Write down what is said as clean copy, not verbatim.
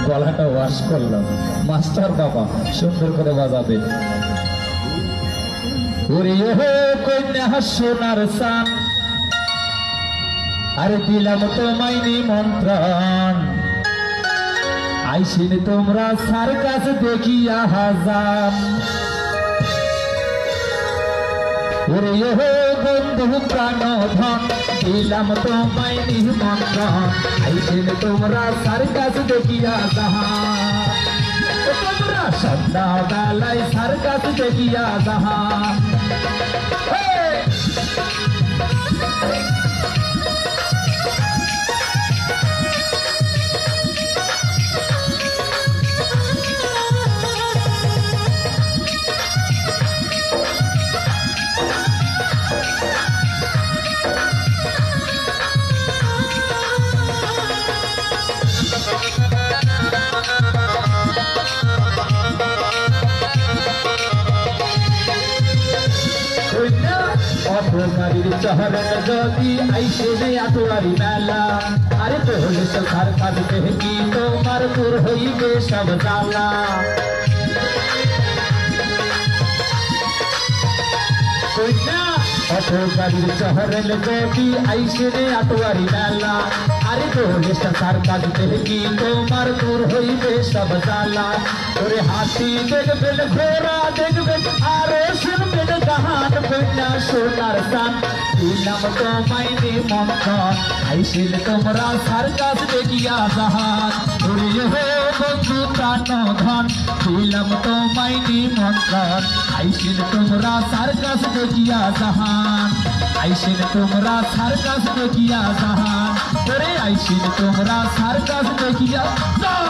গলাটা ওয়াশ করলাম, মাস্টার বাবা সুন্দর করে বাজাবে। ওরে ওহো কন্যা সোনার সান, আরে দিলাম তোমায় নিমন্ত্রণ, আইসিন তোমরা সার কাছে দেখিয়া হাজান। ওরে ওহো বন্ধু প্রাণ ধন, দিলাম তোমায় নিমন্ত্রণ, আইসিন তোমরা সার কাছে দেখিয়া জাহান। তোমরা সন্ধ্যা বেলায় সার কাছে দেখিয়া জাহান। অপকারীর চহরের যদি আইসে আটোয়ারি মেলা, আরে তোহলে সার কাঁদতে কি তোমার দূর হইবে সব জ্বালা। অপকারীর চহরের যদি আইসে আটোয়ারি মেলা, আরে তোহলে সার কাঁদতে কি তোমার দূর হইবে সব জ্বালা। তোরে হাতি দেখবেন, ঘোড়া দেখবেন, আরে শুনবেন গান, কন্যা সোনার সান, দিলাম তোমায় নিমন্ত্রণ, আইসিন তোমরা সার কাছে দেখিয়া জাহান। ওরে ওহো বন্ধু প্রাণ ধন, দিলাম তোমায় নিমন্ত্রণ, আইসিন তোমরা সার কাছে দেখিয়া জাহান। আইসিন তোমরা সার কাছে দেখিয়া জাহান, ওরে আইসিন তোমরা সার কাছে দেখিয়া জাহান।